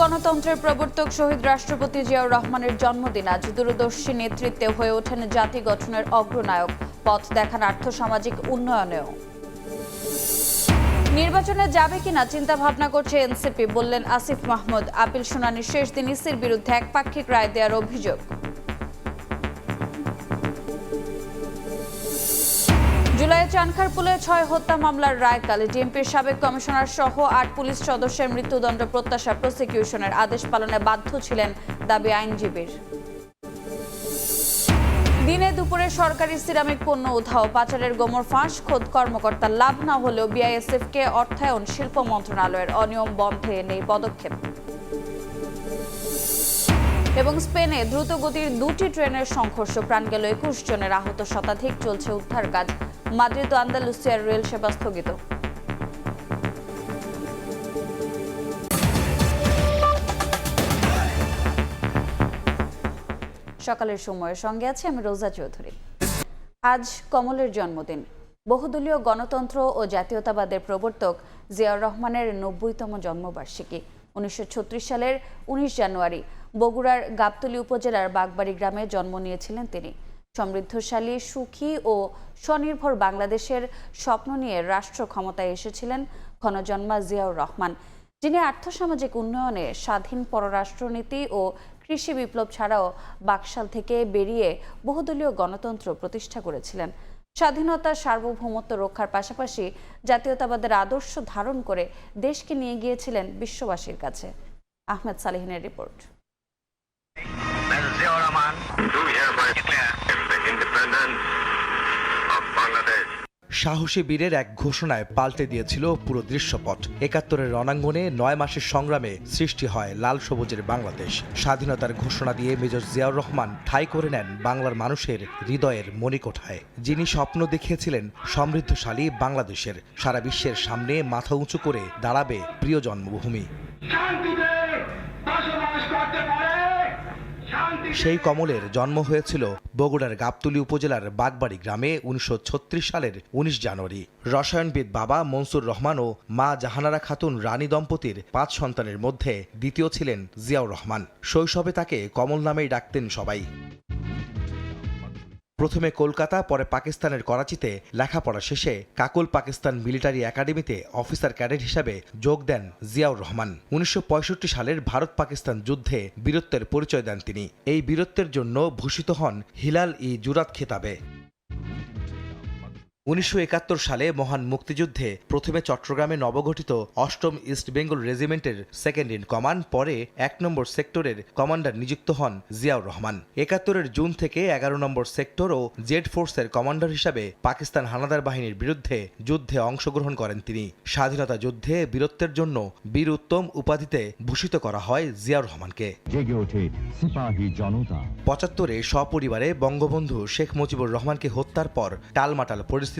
গণতন্ত্রের প্রবর্তক শহীদ রাষ্ট্রপতি জিয়াউর রহমানের জন্মদিন। আজ দূরদর্শী নেতৃত্বে হয়ে ওঠেন জাতি গঠনের অগ্রনায়ক, পথ দেখান আর্থসামাজিক উন্নয়নেও। নির্বাচনে যাবে কিনা চিন্তা ভাবনা করছে এনসিপি, বললেন আসিফ মাহমুদ। আপিল শুনানির শেষ দিন ইসির বিরুদ্ধে একপাক্ষিক রায় দেওয়ার অভিযোগ। জুলাইয়ে চানখারপুলে 6 হত্যা মামলার রায় কাল। ডিএমপির সাবেক কমিশনার সহ 8 পুলিশ সদস্যের মৃত্যুদণ্ড প্রত্যাশা প্রসিকিউশনের। আদেশ পালনে বাধ্য ছিলেন, দাবি আইনজীবীর। দিনে দুপুরে সরকারি সিরামিক পণ্য উধাও, পাচারের গোমর ফাঁস। খোদ কর্মকর্তা, লাভ না হলেও বিআইএসএফকে অর্থায়ন শিল্প মন্ত্রণালয়ের। অনিয়ম বন্ধে নেই পদক্ষেপ। এবং স্পেনে দ্রুতগতির 2টি ট্রেনের সংঘর্ষ, প্রাণ গেল 21 জনের, আহত শতাধিক। চলছে উদ্ধার কাজ। মাদ্রিদ ও আন্দালুসিয়ার রেল সেবা স্থগিত। সকালের সময়ের সঙ্গে আছে আমি রোজা চৌধুরী। আজ কমলের জন্মদিন। বহুদলীয় গণতন্ত্র ও জাতীয়তাবাদের প্রবর্তক জিয়াউর রহমানের 90তম জন্মবার্ষিকী। 1936 সালের 19 জানুয়ারি বগুড়ার গাবতলী উপজেলার বাগবাড়ি গ্রামে জন্ম নিয়েছিলেন তিনি। সমৃদ্ধশালী, সুখী ও স্বনির্ভর বাংলাদেশের স্বপ্ন নিয়ে রাষ্ট্র ক্ষমতায় এসেছিলেন ক্ষণজন্মা জিয়াউর রহমান, যিনি আর্থসামাজিক উন্নয়নে, স্বাধীন পররাষ্ট্রনীতি ও কৃষি বিপ্লব ছাড়াও বাকশাল থেকে বেরিয়ে বহুদলীয় গণতন্ত্র প্রতিষ্ঠা করেছিলেন। স্বাধীনতা, সার্বভৌমত্ব রক্ষার পাশাপাশি জাতীয়তাবাদের আদর্শ ধারণ করে দেশকে নিয়ে গিয়েছিলেন বিশ্ববাসীর কাছে। আহমেদ সালেহিনের রিপোর্ট। সাহসী বীরের এক ঘোষণায় পাল্টে দিয়েছিল পুরো দৃশ্যপট। 71-এর রণাঙ্গনে 9 মাসের সংগ্রামে সৃষ্টি হয় লাল সবুজের বাংলাদেশ। স্বাধীনতার ঘোষণা দিয়ে মেজর জিয়াউর রহমান ঠাঁই করে নেন বাংলার মানুষের হৃদয়ের মণিকোঠায়। যিনি স্বপ্ন দেখিয়েছিলেন সমৃদ্ধশালী বাংলাদেশের, সারা বিশ্বের সামনে মাথা উঁচু করে দাঁড়াবে প্রিয় জন্মভূমি। সেই কমলের জন্ম হয়েছিল বগুড়ার গাবতলী উপজেলার বাগবাড়ি গ্রামে 1936 সালের 19 জানুয়ারি। রসায়নবিদ বাবা মনসুর রহমান ও মা জাহানারা খাতুন রানী দম্পতির 5 সন্তানের মধ্যে দ্বিতীয় ছিলেন জিয়াউর রহমান। শৈশবে তাকে কমল নামেই ডাকতেন সবাই। প্রথমে কলকাতা, পরে পাকিস্তানের করাচিতে লেখাপড়া শেষে কাকুল পাকিস্তান মিলিটারি একাডেমিতে অফিসার ক্যাডেট হিসাবে যোগ দেন জিয়াউর রহমান। 1965 সালের ভারত পাকিস্তান যুদ্ধে বীরত্বের পরিচয় দেন তিনি। এই বীরত্বের জন্য ভূষিত হন হিলাল-ই-জুরাত খেতাবে। 1971 সালে মহান মুক্তিযুদ্ধে প্রথমে চট্টগ্রামে নবগঠিত 8ম ইস্ট বেঙ্গল রেজিমেন্টের সেকেন্ড ইন কমান্ড, পরে 1 নম্বর সেক্টরের কমান্ডার নিযুক্ত হন জিয়াউর রহমান। 71-এর জুন থেকে 11 নম্বর সেক্টর ও জেড ফোর্সের কমান্ডার হিসাবে পাকিস্তান হানাদার বাহিনীর বিরুদ্ধে যুদ্ধে অংশগ্রহণ করেন তিনি। স্বাধীনতা যুদ্ধে বীরত্বের জন্য বীর উত্তম উপাধিতে ভূষিত করা হয় জিয়াউর রহমানকে। 75-এ সপরিবারে বঙ্গবন্ধু শেখ মুজিবুর রহমানকে হত্যার পর টালমাটাল পরিস্থিতিতে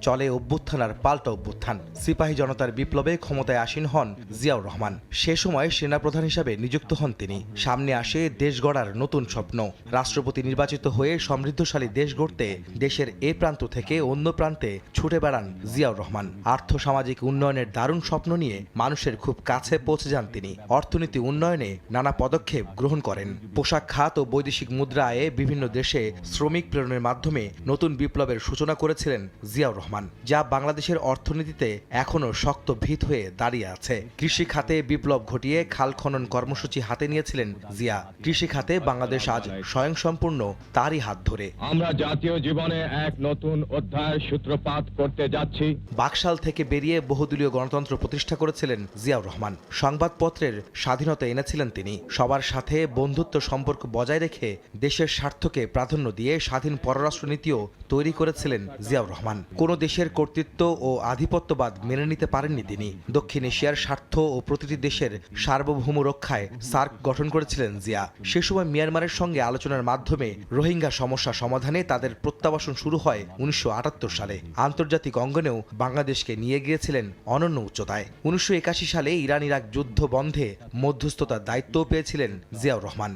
চলে অভ্যুত্থান আর পাল্টা অভ্যুত্থান। সিপাহী জনতার বিপ্লবে ক্ষমতায় আসীন হন জিয়াউর রহমান। সে সময় সেনাপ্রধান হিসাবে নিযুক্ত হন তিনি। সামনে আসে দেশ গড়ার নতুন স্বপ্ন। রাষ্ট্রপতি নির্বাচিত হয়ে সমৃদ্ধশালী দেশ গড়তে দেশের এ প্রান্ত থেকে অন্য প্রান্তে ছুটে বেড়ান জিয়াউর রহমান। আর্থসামাজিক উন্নয়নের দারুণ স্বপ্ন নিয়ে মানুষের খুব কাছে পৌঁছে যান তিনি। অর্থনীতি উন্নয়নে নানা পদক্ষেপ গ্রহণ করেন। পোশাক খাত ও বৈদেশিক মুদ্রা আয়ে বিভিন্ন দেশে শ্রমিক প্রেরণের মাধ্যমে নতুন বিপ্লবের সূচনা করেছিলেন জিয়াউর রহমান, যা বাংলাদেশের অর্থনীতিতে এখনও শক্ত ভিত হয়ে দাঁড়িয়ে আছে। কৃষি খাতে বিপ্লব ঘটিয়ে খাল খনন কর্মসূচি হাতে নিয়েছিলেন জিয়া। কৃষি খাতে বাংলাদেশ আজ স্বয়ংসম্পূর্ণ তারই হাত ধরে। আমরা জাতীয় জীবনে এক নতুন অধ্যায়ের সূত্রপাত করতে যাচ্ছি। বাকশাল থেকে বেরিয়ে বহুদলীয় গণতন্ত্র প্রতিষ্ঠা করেছিলেন জিয়াউর রহমান। সংবাদপত্রের স্বাধীনতা এনেছিলেন তিনি। সবার সাথে বন্ধুত্ব সম্পর্ক বজায় রেখে দেশের স্বার্থকে প্রাধান্য দিয়ে স্বাধীন পররাষ্ট্রনীতিও তৈরি করেছিলেন জিয়াউর রহমান। কোন দেশের কর্তৃত্ব ও আধিপত্যবাদ মেনে নিতে পারেননি তিনি। দক্ষিণ এশিয়ার স্বার্থ ও প্রতিটি দেশের সার্বভৌম রক্ষায় সার্ক গঠন করেছিলেন জিয়া। সে সময় মিয়ানমারের সঙ্গে আলোচনার মাধ্যমে রোহিঙ্গা সমস্যা সমাধানে তাদের প্রত্যাবাসন শুরু হয় 1978 সালে। আন্তর্জাতিক অঙ্গনেও বাংলাদেশকে নিয়ে গিয়েছিলেন অনন্য উচ্চতায়। 1981 সালে ইরান ইরাক যুদ্ধ বন্ধে মধ্যস্থতার দায়িত্বও পেয়েছিলেন জিয়াউর রহমান।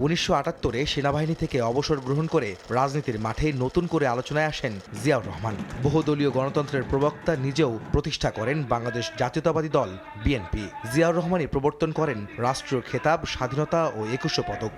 1978-এ সেনাবাহিনী থেকে অবসর গ্রহণ করে রাজনীতির মাঠে নতুন করে আলোচনায় আসেন জিয়াউর রহমান। বহুদলীয় গণতন্ত্রের প্রবক্তা, নিজেও প্রতিষ্ঠা করেন বাংলাদেশ জাতীয়তাবাদী দল বিএনপি। জিয়াউর রহমানই প্রবর্তন করেন রাষ্ট্রীয় খেতাব, স্বাধীনতা ও 21 পদক।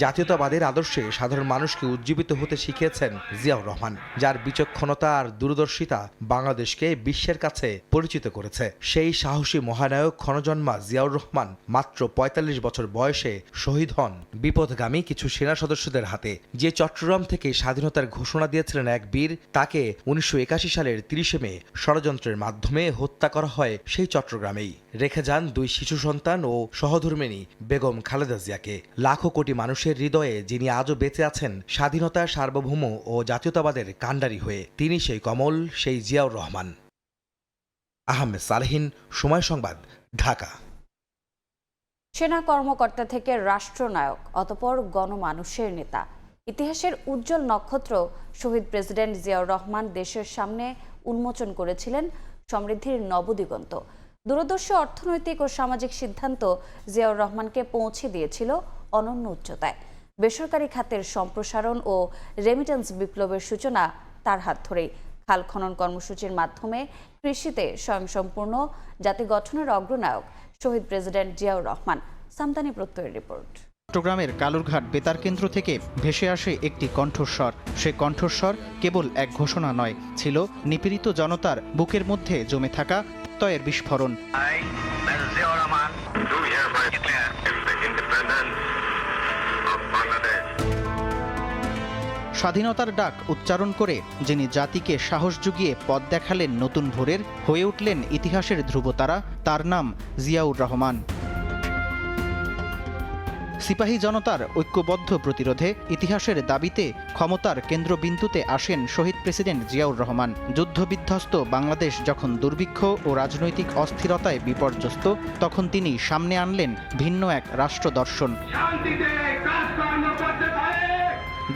জাতীয়তাবাদের আদর্শে সাধারণ মানুষকে উজ্জীবিত হতে শিখিয়েছেন জিয়াউর রহমান, যার বিচক্ষণতা আর দূরদর্শিতা বাংলাদেশকে বিশ্বের কাছে পরিচিত করেছে। সেই সাহসী মহানায়ক ক্ষণজন্মা জিয়াউর রহমান মাত্র ৪৫ বছর বয়সে শহীদ হন বিপথগামী কিছু সেনা সদস্যদের হাতে। যে চট্টগ্রাম থেকে স্বাধীনতার ঘোষণা দিয়েছিলেন এক বীর, তাকে 1981 সালের 30 মে ষড়যন্ত্রের মাধ্যমে হত্যা করা হয় সেই চট্টগ্রামেই। রেখে যান 2 শিশু সন্তান ও সহধর্মিণী বেগম খালেদা জিয়াকে। লাখো কোটি মানুষের হৃদয়ে যিনি আজও বেঁচে আছেন স্বাধীনতা, সার্বভৌম ও জাতীয়তাবাদের কাণ্ডারি হয়ে, তিনি সেই কমল, সেই জিয়াউর রহমান। আহমেদ সালেহীন, সময় সংবাদ, ঢাকা। সেনা কর্মকর্তা থেকে রাষ্ট্রনায়ক, অতঃপর গণমানুষের নেতা, ইতিহাসের উজ্জ্বল নক্ষত্র শহীদ প্রেসিডেন্ট জিয়াউর রহমান দেশের সামনে উন্মোচন করেছিলেন সমৃদ্ধির নবদিগন্ত। দূরদর্শী অর্থনৈতিক ও সামাজিক সিদ্ধান্ত জিয়াউর রহমানকে পৌঁছে দিয়েছিল অনন্য উচ্চতায়। বেসরকারি খাতের সম্প্রসারণ ও রেমিটেন্স বিপ্লবের সূচনা তার হাত ধরেই। খাল খনন কর্মসূচির মাধ্যমে কৃষিতে স্বয়ংসম্পূর্ণ জাতি গঠনের অগ্রনায়ক শহীদ প্রেসিডেন্ট জিয়াউর রহমান। সামদানি প্রত্যয়ের রিপোর্ট। চট্টগ্রামের কালুরঘাট বেতার কেন্দ্র থেকে ভেসে আসে একটি কণ্ঠস্বর। সে কণ্ঠস্বর কেবল এক ঘোষণা নয়, ছিল নিপীড়িত জনতার বুকের মধ্যে জমে থাকা প্রত্যয়ের বিস্ফোরণ। স্বাধীনতার ডাক উচ্চারণ করে যিনি জাতিকে সাহস জুগিয়ে পথ দেখালেন নতুন ভোরের, হয়ে উঠলেন ইতিহাসের ধ্রুবতারা, তার নাম জিয়াউর রহমান। সিপাহী জনতার ঐক্যবদ্ধ প্রতিরোধে, ইতিহাসের দাবিতে ক্ষমতার কেন্দ্রবিন্দুতে আসেন শহীদ প্রেসিডেন্ট জিয়াউর রহমান। যুদ্ধবিধ্বস্ত বাংলাদেশ যখন দুর্ভিক্ষ ও রাজনৈতিক অস্থিরতায় বিপর্যস্ত, তখন তিনি সামনে আনলেন ভিন্ন এক রাষ্ট্র দর্শন।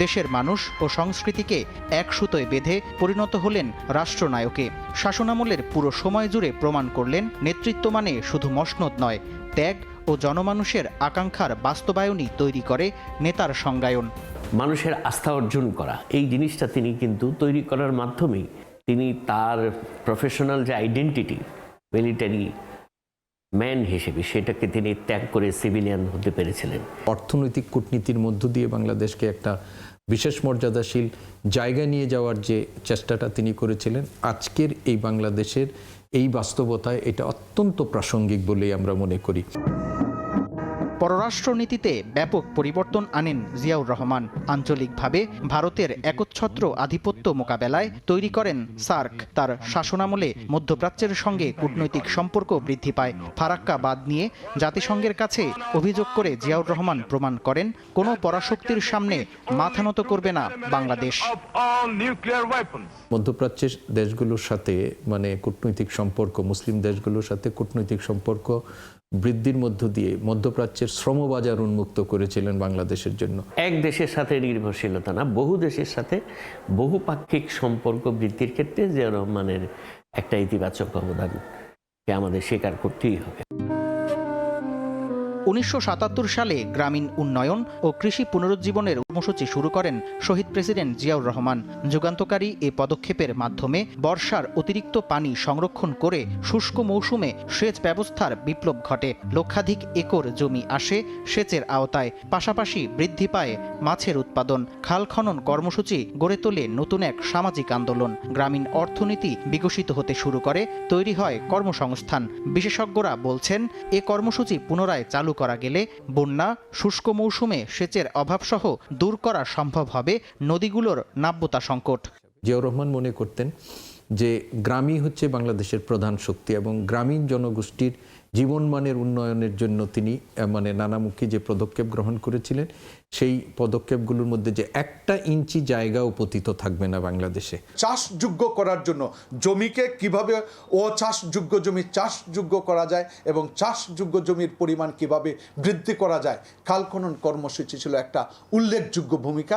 দেশের মানুষ ও সংস্কৃতিকে এক সুতোয় বেঁধে পরিণত হলেন রাষ্ট্রনায়কে। শাসনামলের পুরো সময় জুড়ে প্রমাণ করলেন নেতৃত্ব মানে শুধু মসনদ নয়, ত্যাগ ও জনমানুষের আকাঙ্ক্ষার বাস্তবায়নই তৈরি করে নেতার সংজ্ঞায়ন। মানুষের আস্থা অর্জন করা, এই জিনিসটা তিনি কিন্তু তৈরি করার মাধ্যমেই তিনি তার প্রফেশনাল যে আইডেন্টিটি, মিলিটারি ম্যান হিসেবে, সেটাকে তিনি ত্যাগ করে সিভিলিয়ান হতে পেরেছিলেন। অর্থনৈতিক কূটনীতির মধ্য দিয়ে বাংলাদেশকে একটা বিশেষ মর্যাদাশীল জায়গায় নিয়ে যাওয়ার যে চেষ্টাটা তিনি করেছিলেন, আজকের এই বাংলাদেশের এই বাস্তবতায় এটা অত্যন্ত প্রাসঙ্গিক বলেই আমরা মনে করি। পররাষ্ট্রনীতিতে ব্যাপক পরিবর্তন আনেন জিয়াউর রহমান। আঞ্চলিকভাবে ভারতের একচ্ছত্র আধিপত্য মোকাবেলায় তৈরি করেন সার্ক। তার শাসনামলে মধ্যপ্রাচ্যের সঙ্গে কূটনৈতিক সম্পর্ক বৃদ্ধি পায়। ফারাক্কা বাঁধ নিয়ে জাতিসংঘের কাছে অভিযোগ করে জিয়াউর রহমান প্রমাণ করেন, কোনো পরাশক্তির সামনে মাথা নত করবে না বাংলাদেশ। মধ্যপ্রাচ্যের দেশগুলোর সাথে কূটনৈতিক সম্পর্ক, মুসলিম দেশগুলোর সাথে কূটনৈতিক সম্পর্ক বৃদ্ধির মধ্য দিয়ে মধ্যপ্রাচ্যের শ্রমবাজার উন্মুক্ত করেছিলেন বাংলাদেশের জন্য। এক দেশের সাথে নির্ভরশীলতা না, বহু দেশের সাথে বহুপাক্ষিক সম্পর্ক বৃদ্ধির ক্ষেত্রে জিয়াউর রহমানের একটা ইতিবাচক অবদানকে আমাদের স্বীকার করতেই হবে। 1977 সালে গ্রামীণ উন্নয়ন ও কৃষি পুনরুজ্জীবনের কর্মসূচি শুরু করেন শহীদ প্রেসিডেন্ট জিয়াউর রহমান। যুগান্তকারী এ পদক্ষেপের মাধ্যমে বর্ষার অতিরিক্ত পানি সংরক্ষণ করে শুষ্ক মৌসুমে সেচ ব্যবস্থার বিপ্লব ঘটে। লক্ষাধিক একর জমি আসে সেচের আওতায়। পাশাপাশি বৃদ্ধি পায় মাছের উৎপাদন। খাল খনন কর্মসূচি গড়ে তোলে নতুন এক সামাজিক আন্দোলন। গ্রামীণ অর্থনীতি বিকশিত হতে শুরু করে, তৈরি হয় কর্মসংস্থান। বিশেষজ্ঞরা বলছেন, এ কর্মসূচি পুনরায় চালু করা গেলে বন্যা, শুষ্ক মৌসুমে সেচের অভাবসহ দূর করা সম্ভব হবে নদীগুলোর নাব্যতা সংকট। জিয়াউর রহমান মনে করতেন যে গ্রামই হচ্ছে বাংলাদেশের প্রধান শক্তি এবং গ্রামীণ জনগোষ্ঠীর জীবনমানের উন্নয়নের জন্য তিনি নানামুখী যে পদক্ষেপ গ্রহণ করেছিলেন, সেই পদক্ষেপগুলোর মধ্যে যে 1 ইঞ্চি জায়গাও পতিত থাকবে না বাংলাদেশে। চাষযোগ্য করার জন্য জমিকে কিভাবে অচাষযোগ্য জমি চাষযোগ্য করা যায় এবং চাষযোগ্য জমির পরিমাণ কিভাবে বৃদ্ধি করা যায়, খাল খনন কর্মসূচি ছিল একটা উল্লেখযোগ্য ভূমিকা।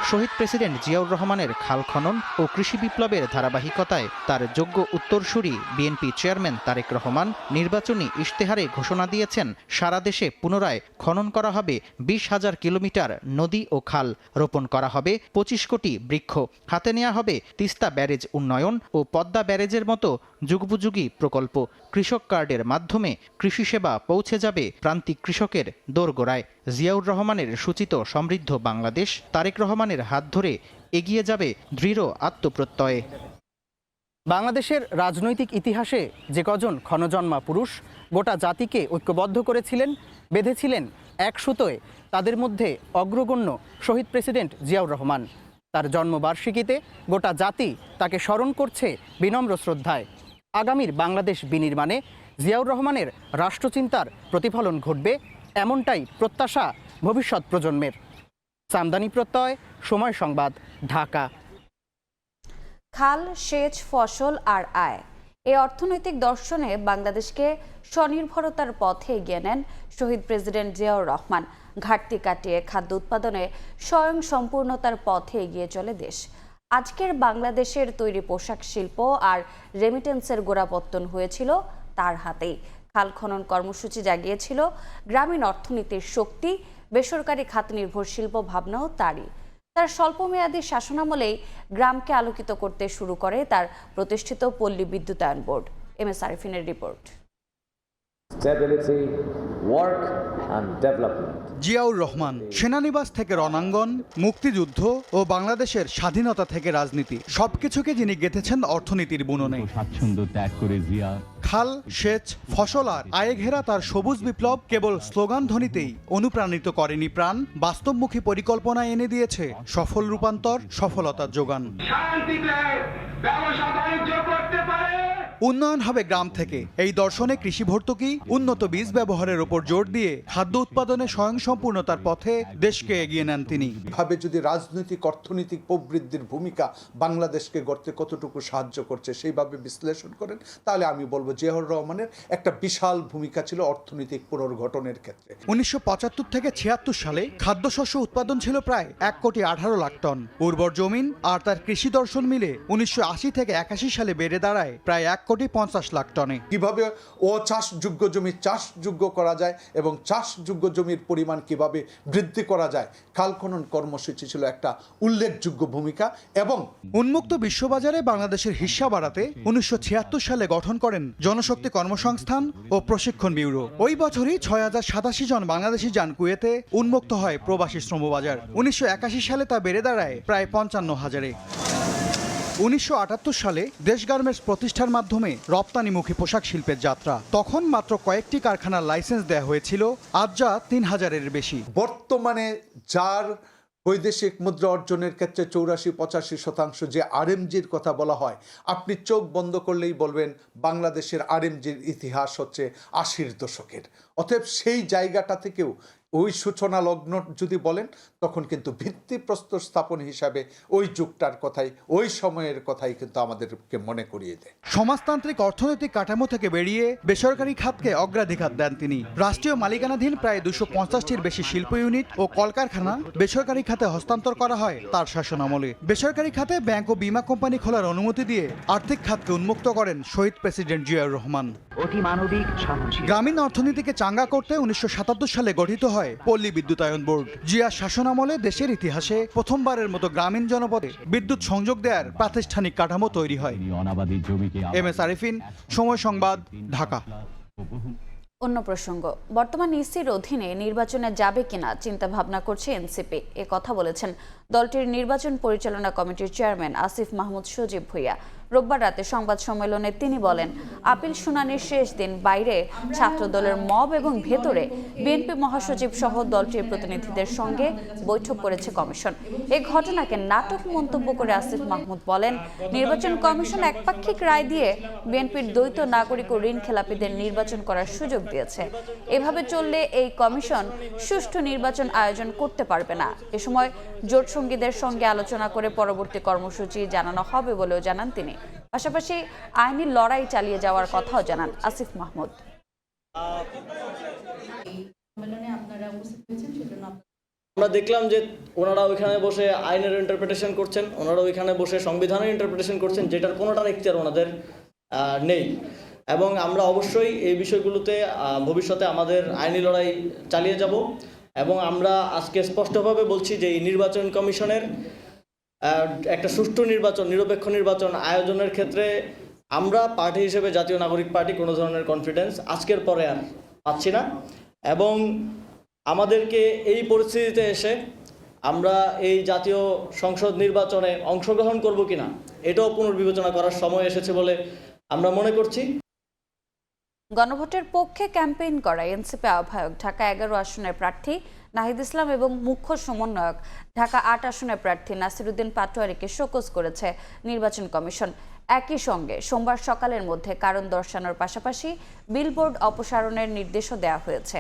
শহীদ প্রেসিডেন্ট জিয়াউর রহমানের খাল খনন ও কৃষি বিপ্লবের ধারাবাহিকতায় তার যোগ্য উত্তরসূরি বিএনপি চেয়ারম্যান তারেক রহমান নির্বাচনী ইশতেহারে ঘোষণা দিয়েছেন সারা দেশে পুনরায় খনন করা হবে 20,000 কিলোমিটার নদী ও খাল, রোপণ করা হবে 25 কোটি বৃক্ষ, হাতে নেওয়া হবে তিস্তা ব্যারেজ উন্নয়ন ও পদ্মা ব্যারেজের মতো যুগোপযোগী প্রকল্প। কৃষক কার্ডের মাধ্যমে কৃষি সেবা পৌঁছে যাবে প্রান্তিক কৃষকের দোরগোড়ায়। জিয়াউর রহমানের সূচিত সমৃদ্ধ বাংলাদেশ তারেক রহমানের হাত ধরে এগিয়ে যাবে দৃঢ় আত্মপ্রত্যয়ে। বাংলাদেশের রাজনৈতিক ইতিহাসে যে কজন ক্ষণজন্মা পুরুষ গোটা জাতিকে ঐক্যবদ্ধ করেছিলেন, বেঁধেছিলেন এক সুতোয়, তাদের মধ্যে অগ্রগণ্য শহীদ প্রেসিডেন্ট জিয়াউর রহমান। তার জন্মবার্ষিকীতে গোটা জাতি তাকে স্মরণ করছে বিনম্র শ্রদ্ধায়। আগামীর বাংলাদেশ বিনির্মাণে জিয়াউর রহমানের রাষ্ট্রচিন্তার প্রতিফলন ঘটবে, এমনটাই প্রত্যাশা ভবিষ্যৎ প্রজন্মের। সামদানি প্রত্যয়, সময় সংবাদ, ঢাকা। খাল, সেচ, ফসল আর আয়, এই অর্থনৈতিক দর্শনে বাংলাদেশকে স্বনির্ভরতার পথে এগিয়ে নেন শহীদ প্রেসিডেন্ট জিয়াউর রহমান। ঘাটতি কাটিয়ে খাদ্য উৎপাদনে স্বয়ং সম্পূর্ণতার পথে এগিয়ে চলে দেশ। আজকের বাংলাদেশের তৈরি পোশাক শিল্প আর রেমিটেন্সের গোড়াপত্তন হয়েছিল তার হাতেই। খাল খনন কর্মসূচি জাগিয়েছিল গ্রামীণ অর্থনীতির শক্তি, বেসরকারি খাত নির্ভর শিল্প ভাবনাও তারই। তার স্বল্পমেয়াদী শাসনামলেই গ্রামকে আলোকিত করতে শুরু করে তার প্রতিষ্ঠিত পল্লী বিদ্যুতায়ন বোর্ড। MS আরিফিনের রিপোর্ট। জিয়াউর রহমান সেনানিবাস থেকে রণাঙ্গন, মুক্তিযুদ্ধ ও বাংলাদেশের স্বাধীনতা থেকে রাজনীতি, সবকিছুকে যিনি গেঁথেছেন অর্থনীতির বুননে। স্বাচ্ছন্দ্য ত্যাগ করে জিয়া খাল, সেচ, ফসল আর আয়ে ঘেরা তার সবুজ বিপ্লব কেবল স্লোগান ধ্বনিতেই অনুপ্রাণিত করেনি প্রাণ, বাস্তবমুখী পরিকল্পনা এনে দিয়েছে সফল রূপান্তর, সফলতার যোগান। উন্নয়ন হবে গ্রাম থেকে, এই দর্শনে কৃষি ভর্তুকি, উন্নত বীজ ব্যবহারের ওপর জোর দিয়ে খাদ্য উৎপাদনে স্বয়ংসম্পূর্ণতার পথে দেশকে এগিয়ে নেন তিনি। ভাবে যদি রাজনৈতিক অর্থনৈতিক প্রবৃদ্ধির ভূমিকা বাংলাদেশকে গড়তে কতটুকু সাহায্য করছে সেইভাবে বিশ্লেষণ করেন, তাহলে আমি বলবো জিয়াউর রহমানের একটা বিশাল ভূমিকা ছিল অর্থনৈতিক পুনর্গঠনের ক্ষেত্রে। 1975 থেকে 76 সালে খাদ্যশস্য উৎপাদন ছিল প্রায় 1,18,00,000 টন। উর্বর জমিন আর তার কৃষি দর্শন মিলে 1980 থেকে 81 সালে বেড়ে দাঁড়ায় প্রায় 1,50,00,000 টনে। কিভাবে অচাষযোগ্য জমি চাষযোগ্য করা যায় এবং চাষযোগ্য জমির পরিমাণ কিভাবে বৃদ্ধি করা যায়, খাল খনন কর্মসূচি ছিল একটা উল্লেখযোগ্য ভূমিকা। এবং উন্মুক্ত বিশ্ববাজারে বাংলাদেশের হিস্সা বাড়াতে 1976 সালে গঠন করেন জনশক্তি কর্মসংস্থান ও প্রশিক্ষণ ব্যুরো। ওই বছরই 6,087 জন বাংলাদেশি যান কুয়েতে, উন্মুক্ত হয় প্রবাসী শ্রমবাজার। 1981 সালে তা বেড়ে দাঁড়ায় প্রায় 55,000-এ। 1978 সালে দেশ গার্মেন্টস প্রতিষ্ঠার মাধ্যমে রপ্তানিমুখী পোশাক শিল্পের যাত্রা। তখন মাত্র কয়েকটি কারখানার লাইসেন্স দেওয়া হয়েছিল, আজ যা 3,000-এর বেশি। বর্তমানে যার বৈদেশিক মুদ্রা অর্জনের ক্ষেত্রে 84-85% যে RMGর কথা বলা হয়, আপনি চোখ বন্ধ করলেই বলবেন বাংলাদেশের RMGর ইতিহাস হচ্ছে 80-র দশকের। অতএব সেই জায়গাটা থেকেও ওই সূচনা লগ্ন যদি বলেন, তখন কিন্তু ভিত্তিপ্রস্তর স্থাপন হিসাবে ওই যুগটার কথাই, ওই সময়ের কথাই কিন্তু আমাদেরকে মনে করিয়ে দেয়। সমাজতান্ত্রিক অর্থনৈতিক কাঠামো থেকে বেরিয়ে বেসরকারি খাতকে অগ্রাধিকার দেন তিনি। রাষ্ট্রীয় মালিকানাধীন প্রায় 250-টির বেশি শিল্প ইউনিট ও কলকারখানা বেসরকারি খাতে হস্তান্তর করা হয় তার শাসনামলে। বেসরকারি খাতে ব্যাংক ও বীমা কোম্পানি খোলার অনুমতি দিয়ে আর্থিক খাতকে উন্মুক্ত করেন শহীদ প্রেসিডেন্ট জিয়াউর রহমান। গ্রামীণ অর্থনীতিকে চাঙ্গা করতে 1977 সালে গঠিত হয় পল্লী বিদ্যুতায়ন বোর্ড। জিয়া শাসনামলে দেশের ইতিহাসে প্রথমবারের মতো গ্রামীণ জনপদে বিদ্যুৎ সংযোগ দেওয়ার প্রাতিষ্ঠানিক কাঠামো তৈরি হয়। MS আরিফিন, সময় সংবাদ, ঢাকা। অন্য প্রসঙ্গ, বর্তমান ইসির অধীনে নির্বাচনে যাবে কিনা চিন্তা ভাবনা করছে এনসিপি। এ কথা বলেছেন দলটির নির্বাচন পরিচালনা কমিটির চেয়ারম্যান আসিফ মাহমুদ সজীব ভুঁইয়া। রোববার রাতে সংবাদ সম্মেলনে তিনি বলেন, আপিল শুনানির শেষ দিন বাইরে ছাত্রদলের মব এবং ভেতরে বিএনপি মহাসচিব সহ দলটির প্রতিনিধিদের সঙ্গে বৈঠক করেছে কমিশন। এই ঘটনাকে নাটক মন্তব্য করে আসিফ মাহমুদ বলেন, নির্বাচন কমিশন একপাক্ষিক রায় দিয়ে বিএনপির দ্বৈত নাগরিক ও ঋণ খেলাপিদের নির্বাচন করার সুযোগ দিয়েছে। এভাবে চললে এই কমিশন সুষ্ঠু নির্বাচন আয়োজন করতে পারবে না। এ সময় জোট সঙ্গীদের সঙ্গে আলোচনা করে পরবর্তী কর্মসূচি জানানো হবে বলেও জানান তিনি। পাশাপাশি আইনি লড়াই চালিয়ে যাওয়ার কথাও জানান আসিফ মাহমুদ। আমরা দেখলাম যে ওনারা ওইখানে বসে আইনের ইন্টারপ্রিটেশন করছেন, ওনারা ওইখানে বসে সংবিধানের ইন্টারপ্রিটেশন করছেন, যেটার কোনোটার এখতিয়ার ওনাদের নেই। এবং আমরা অবশ্যই এই বিষয়গুলোতে ভবিষ্যতে আমাদের আইনি লড়াই চালিয়ে যাব। এবং আমরা আজকে স্পষ্টভাবে বলছি যে এই নির্বাচন কমিশনের একটা সুষ্ঠু নির্বাচন, নিরপেক্ষ নির্বাচন আয়োজনের ক্ষেত্রে আমরা পার্টি হিসেবে জাতীয় নাগরিক পার্টি কোনো ধরনের কনফিডেন্স আজকের পরে আর পাচ্ছি না। এবং আমাদেরকে এই পরিস্থিতিতে এসে আমরা এই জাতীয় সংসদ নির্বাচনে অংশগ্রহণ করব কিনা এটাও পুনর্বিবেচনা করার সময় এসেছে বলে আমরা মনে করছি। গণভোটের পক্ষে ক্যাম্পেইন করা এনসিপি আহ্বায়ক ঢাকা 11 আসনের প্রার্থী নাহিদ ইসলাম এবং মুখ্য সমন্বয়ক ঢাকা 8 আসনের প্রার্থী নাসিরউদ্দিন পাটোয়ারিকে শোকজ করেছে নির্বাচন কমিশন। একই সঙ্গে সোমবার সকালের মধ্যে কারণ দর্শানোর পাশাপাশি বিলবোর্ড অপসারণের নির্দেশও দেওয়া হয়েছে।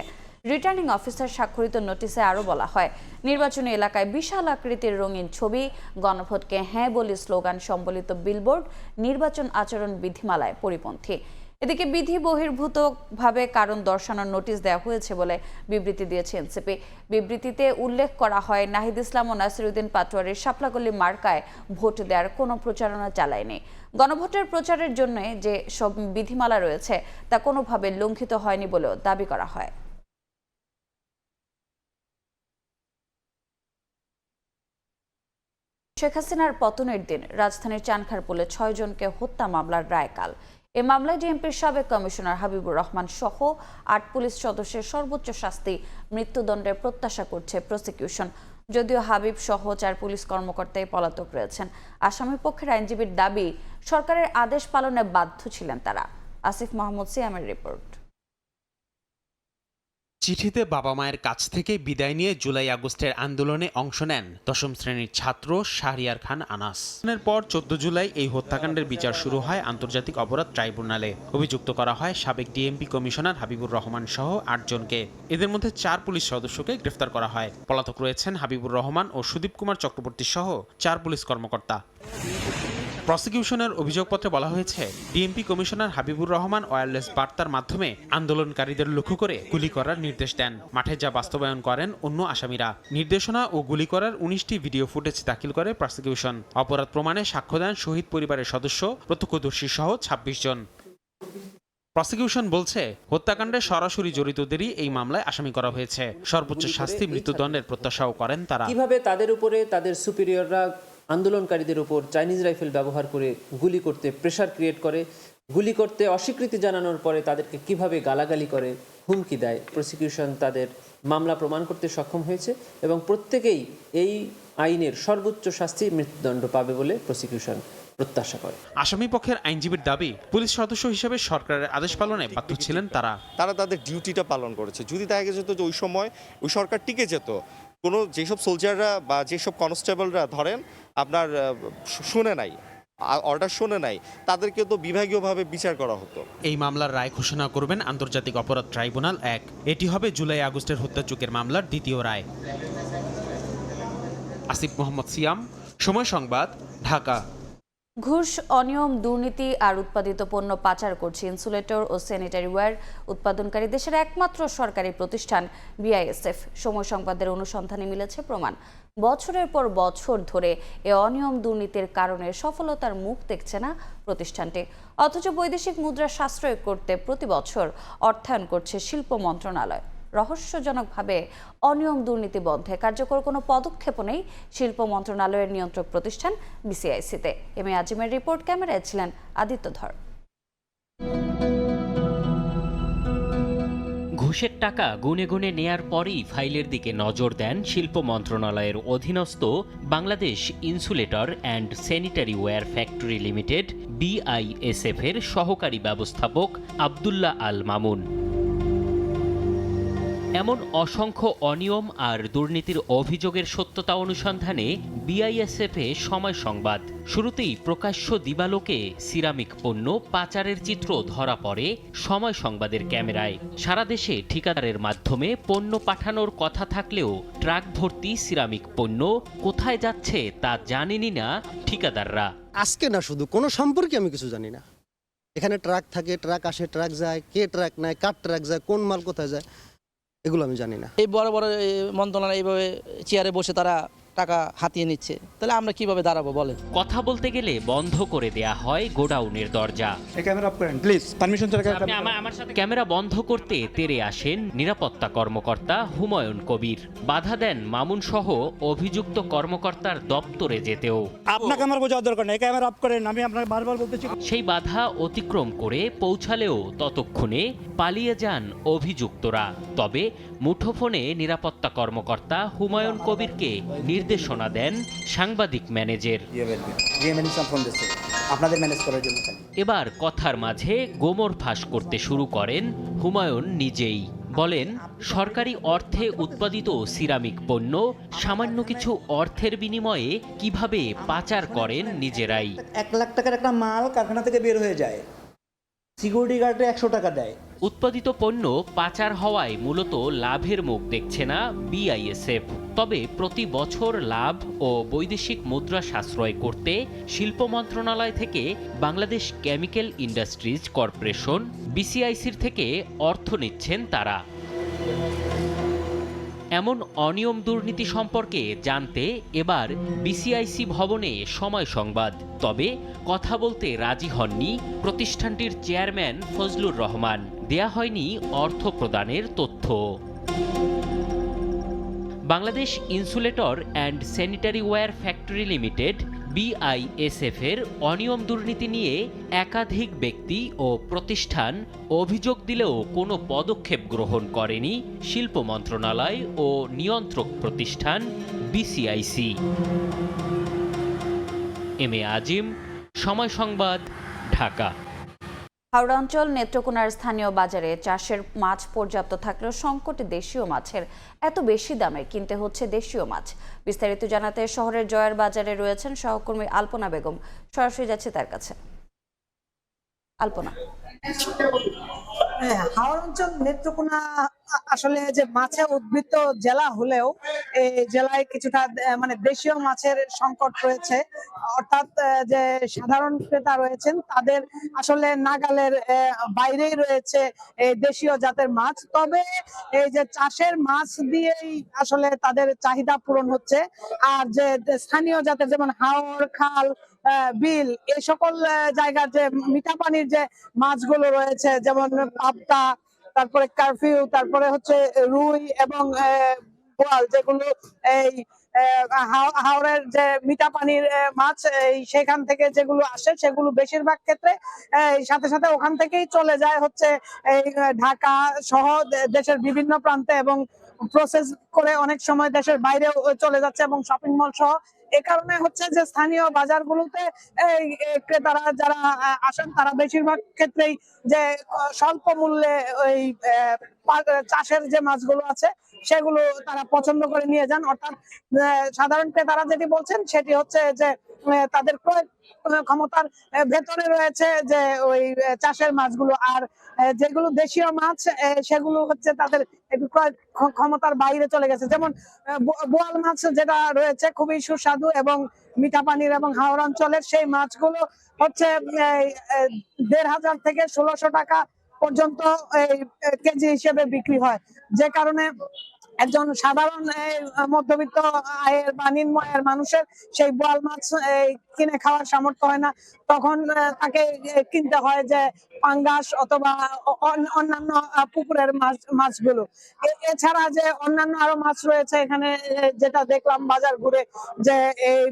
রিটার্নিং অফিসার স্বাক্ষরিত নোটিশে আরও বলা হয়, নির্বাচনী এলাকায় বিশাল আকৃতির রঙিন ছবি, গণভোটকে হ্যাঁ বলি স্লোগান সম্বলিত বিলবোর্ড নির্বাচন আচরণ বিধিমালায় পরিপন্থী। এদিকে বিধি বহির্ভূতভাবে কারণ দর্শানোর নোটিশ দেওয়া হয়েছে বলে বিবৃতি দিয়েছে এনসিপি। বিবৃতিতে উল্লেখ করা হয়, নাহিদ ইসলাম ও নাসিরউদ্দিন পাটোয়ারির শাপলাকলি মার্কায় ভোট দেওয়ার কোনো প্রচারণা চালায়নি। গণভোটের প্রচারের জন্য যে সব বিধিমালা রয়েছে তা কোনোভাবে লঙ্ঘিত হয়নি বলেও দাবি করা হয়। শেখ হাসিনার পতনের দিন রাজধানীর চানখারপুলে 6 জনকে হত্যা মামলার রায় কাল। এ মামলায় ডিএমপির সাবেক কমিশনার হাবিবুর রহমান সহ 8 পুলিশ সদস্যের সর্বোচ্চ শাস্তি মৃত্যুদণ্ডের প্রত্যাশা করছে প্রসিকিউশন। যদিও হাবিব সহ 4 পুলিশ কর্মকর্তাই পলাতক রয়েছেন। আসামি পক্ষের আইনজীবীর দাবি, সরকারের আদেশ পালনে বাধ্য ছিলেন তারা। আসিফ মাহমুদ সিয়ামের রিপোর্ট। চিঠিতে বাবা মায়ের কাছ থেকে বিদায় নিয়ে জুলাই আগস্টের আন্দোলনে অংশ নেন 10ম শ্রেণীর ছাত্র শাহরিয়ার খান আনাস। এর পর 14 জুলাই এই হত্যাকাণ্ডের বিচার শুরু হয় আন্তর্জাতিক অপরাধ ট্রাইব্যুনালে। অভিযুক্ত করা হয় সাবেক ডিএমপি কমিশনার হাবিবুর রহমান সহ 8 জনকে। এদের মধ্যে 4 পুলিশ সদস্যকে গ্রেফতার করা হয়। পলাতক রয়েছেন হাবিবুর রহমান ও সুদীপ কুমার চক্রবর্তী সহ 4 পুলিশ কর্মকর্তা। প্রসিকিউশনের অভিযোগপত্রে বলা হয়েছে, DMP commissioner Habibur Rahman wireless বার্তার মাধ্যমে আন্দোলনকারীদের লক্ষ্য করে গুলি করার নির্দেশ দেন। মাঠে যা বাস্তবায়ন করেন অন্য আসামিরা। নির্দেশনা ও গুলি করার 19টি ভিডিও ফুটেজ দাখিল করে প্রসিকিউশন। অপরাধ প্রমাণে সাক্ষ্য দেন শহীদ পরিবারের সদস্য, প্রত্যক্ষদর্শী সহ 26 জন। প্রসিকিউশন বলছে, হত্যাকাণ্ডে সরাসরি জড়িতদেরই এই মামলায় আসামি করা হয়েছে। সর্বোচ্চ শাস্তি মৃত্যুদণ্ডের প্রত্যাশাও করেন তারা। কিভাবে তাদের উপরে তাদের সুপিরিয়ররা আন্দোলনকারীদের উপর চাইনিজ রাইফেল ব্যবহার করে গুলি করতে প্রেসার ক্রিয়েট করে, গুলি করতে অস্বীকৃতি জানানোর পরে তাদেরকে কিভাবে গালাগালি করে, হুমকি দেয়। প্রসিকিউশন তাদের মামলা প্রমাণ করতে সক্ষম হয়েছে এবং প্রত্যেকেই এই আইনের সর্বোচ্চ শাস্তি মৃত্যুদণ্ড পাবে বলে প্রসিকিউশন প্রত্যাশা করে। আসামি পক্ষের আইনজীবীর দাবি, পুলিশ সদস্য হিসেবে সরকারের আদেশ পালনে বাধ্য ছিলেন তারা। তারা তাদের ডিউটিটা পালন করেছে। যদি দেখা যেত যে ওই সময় ওই সরকার টিকে যেত, কোনো যেসব সোলজাররা বা যেসব কনস্টেবলরা ধরেন আপনার শুনে নাই, অর্ডার শুনে নাই, তাদেরকে তো বিভাগীয়ভাবে বিচার করা হতো। এই মামলার রায় ঘোষণা করবেন আন্তর্জাতিক অপরাধ ট্রাইব্যুনাল 1। এটি হবে জুলাই আগস্টের হত্যাযজ্ঞের মামলার দ্বিতীয় রায়। আসিফ মোহাম্মদ সিয়াম, সময় সংবাদ, ঢাকা। ঘুষ, অনিয়ম, দুর্নীতি আর উৎপাদিত পণ্য পাচার করছে ইনসুলেটর ও স্যানিটারি ওয়্যার উৎপাদনকারী দেশের একমাত্র সরকারি প্রতিষ্ঠান বিআইএসএফ। সময় সংবাদের অনুসন্ধানে মিলেছে প্রমাণ। বছরের পর বছর ধরে এ অনিয়ম দুর্নীতির কারণে সফলতার মুখ দেখছে না প্রতিষ্ঠানটি। অথচ বৈদেশিক মুদ্রা সাশ্রয় করতে প্রতি বছর অর্থায়ন করছে শিল্প মন্ত্রণালয়। রহস্যজনকভাবে অনিয়ম দুর্নীতি বন্ধে কার্যকর কোনো পদক্ষেপ নেই শিল্প মন্ত্রণালয়ের নিয়ন্ত্রক প্রতিষ্ঠান বিসিআইসিতে। এম এ আজিমের রিপোর্ট, ক্যামেরায় ছিলেন আদিত্য ধর। ঘুষের টাকা গুনে গুনে নেয়ার পরই ফাইলের দিকে নজর দেন শিল্প মন্ত্রণালয়ের অধীনস্থ Bangladesh insulator and sanitary ware factory limited BISF এর সহকারী ব্যবস্থাপক আব্দুল্লাহ আল মামুন। এমন অসংখ্য অনিয়ম আর দুর্নীতির অভিযোগের সত্যতা অনুসন্ধানে বিআইএসএফে সময় সংবাদ। শুরুতেই প্রকাশ্য দিবালোকে সিরামিক পণ্য পাচারের চিত্র ধরা পড়ে সময় সংবাদের ক্যামেরায়। সারা দেশে ঠিকাদারের মাধ্যমে পণ্য পাঠানোর কথা থাকলেও ট্রাক ভর্তি সিরামিক পণ্য কোথায় যাচ্ছে তা জানেনই না ঠিকাদাররা। আজকে না, শুধু কোনো সম্পর্কে আমি কিছু জানি না। এখানে ট্রাক থাকে, ট্রাক আসে, ট্রাক যায়, কে ট্রাক নেয়, কার ট্রাক যায়, কোন মাল কোথায় যায়, এগুলো আমি জানি না। এই বড় বড় মন্ত্রণালয় এইভাবে চেয়ারে বসে তারা টাকা হাতিয়ে নিচ্ছে, তাহলে আমরা কিভাবে দাঁড়াবো বলেন? কথা বলতে গেলে বন্ধ করে দেয়া হয় গোডাউনের দরজা। ক্যামেরা অফ করেন প্লিজ, পারমিশন ছাড়া আমার সাথে ক্যামেরা বন্ধ করতে তেড়ে আসেন নিরাপত্তা কর্মকর্তা হুমায়ুন কবির। বাধা দেন মামুন সহ অভিযুক্ত কর্মকর্তার দপ্তরে যেতেও। আপনাকে আমার বোঝার দরকার নেই, ক্যামেরা অফ করেন, আমি আপনাকে বারবার বলতেছি। সেই বাধা অতিক্রম করে পৌঁছালেও ততক্ষণে পালিয়ে যান অভিযুক্তরা। তবে মুঠোফোনে নিরাপত্তা কর্মকর্তা হুমায়ুন কবিরকে নির্দেশনা দেন সাংবাদিক ম্যানেজার। এবার কথার মাঝে গোমর ফাঁস করতে শুরু করেন হুমায়ুন নিজেই। বলেন, সরকারি অর্থে উৎপাদিত সিরামিক পণ্য সামান্য কিছু অর্থের বিনিময়ে কিভাবে পাচার করেন নিজেরাই। 1 লাখ টাকার একটা মাল কারখানা থেকে বের হয়ে যায়, সিকিউরিটি গার্ডে 100 টাকা দেয়। উৎপাদিত পণ্য পাচার হওয়ায় মূলত লাভের মুখ দেখছে না বিআইএসএফ। তবে প্রতি বছর লাভ ও বৈদেশিক মুদ্রা সাশ্রয় করতে শিল্প মন্ত্রণালয় থেকে বাংলাদেশ কেমিক্যাল ইন্ডাস্ট্রিজ কর্পোরেশন বিসিআইসির থেকে অর্থ নিচ্ছেন তারা। এমন অনিয়ম দুর্নীতি সম্পর্কে জানতে এবার বিসিআইসি ভবনে সময় সংবাদ। তবে কথা বলতে রাজি হননি প্রতিষ্ঠানটির চেয়ারম্যান ফজলুর রহমান। দেয়া হয়নি অর্থ প্রদানের তথ্য। Bangladesh insulator and sanitary ware factory limited BISF এর অনিয়ম দুর্নীতি নিয়ে একাধিক ব্যক্তি ও প্রতিষ্ঠান অভিযোগ দিলেও কোনো পদক্ষেপ গ্রহণ করেনি শিল্প মন্ত্রণালয় ও নিয়ন্ত্রক প্রতিষ্ঠান বিসিআইসি। এম এ আজিম, সময় সংবাদ, ঢাকা। হাওড়া অঞ্চল নেত্রকোনার স্থানীয় বাজারে চাষের মাছ পর্যাপ্ত থাকলেও সংকটে দেশীয় মাছের এত বেশি দামে কিনতে হচ্ছে দেশীয় মাছ। বিস্তারিত জানাতে শহরের জয়ার বাজারে রয়েছেন সহকর্মী আলপনা বেগম। সরাসরি যাচ্ছে তার কাছে। আলপনা, হাওড়া অঞ্চল নেত্রকোনা আসলে যে মাছে উদ্বৃত্ত জেলা হলেও এই জেলায় কিছুটা মানে দেশীয় মাছের সংকট রয়েছে। অর্থাৎ যে সাধারণ ক্রেতা রয়েছেন তাদের আসলে নাগালের বাইরেই রয়েছে এই দেশীয় জাতের মাছ। তবে এই যে চাষের মাছ দিয়েই আসলে তাদের চাহিদা পূরণ হচ্ছে। আর যে স্থানীয় জাতের যেমন হাওর, খাল, বিল, এই সকল জায়গার যে মিঠা পানির যে মাছগুলো রয়েছে যেমন পাবদা, তারপরে কারফিউ, তারপরে হচ্ছে রুই এবং বোয়াল, যেগুলো এই হাওরের যে মিঠা পানির মাছ সেখান থেকে যেগুলো আসে সেগুলো বেশিরভাগ ক্ষেত্রে সাথে সাথে ওখান থেকেই চলে যায় হচ্ছে এই ঢাকা সহ দেশের বিভিন্ন প্রান্তে এবং প্রসেস করে অনেক সময় দেশের বাইরেও চলে যাচ্ছে এবং শপিং মল সহ। এ কারণে হচ্ছে যে স্থানীয় বাজারগুলোতে ক্রেতারা যারা আসেন তারা বেশিরভাগ ক্ষেত্রেই যে স্বল্প মূল্যে ওই চাষের যে মাছগুলো আছে সেগুলো তারা পছন্দ করে নিয়ে যান। অর্থাৎ সাধারণ ক্রেতারা যেটি বলছেন সেটি হচ্ছে যে তাদের ক্রয় ক্ষমতার ভেতরে রয়েছে যে ওই চাষের মাছগুলো, আর যেগুলো দেশীয় মাছ সেগুলো হচ্ছে তাদের একটু ক্রয় ক্ষমতার বাইরে চলে গেছে। যেমন বোয়াল মাছ যেটা রয়েছে খুবই সুস্বাদু এবং মিঠা পানির এবং হাওড় অঞ্চলের, সেই মাছগুলো হচ্ছে ১৫০০ থেকে ১৬০০ টাকা পর্যন্ত কেজি হিসেবে বিক্রি হয়। যে কারণে একজন সাধারণ মধ্যবিত্ত আয়ের বা নিম্ন আয়ের মানুষের সেই বোয়াল মাছ কিনে খাওয়ার সামর্থ্য হয় না। তখন তাকে কিনতে হয় যে পাঙ্গাস অথবা অন্যান্য পুকুরের মাছগুলো। এছাড়া যে অন্যান্য আরো মাছ রয়েছে এখানে, যেটা দেখলাম বাজার ঘুরে, যে এই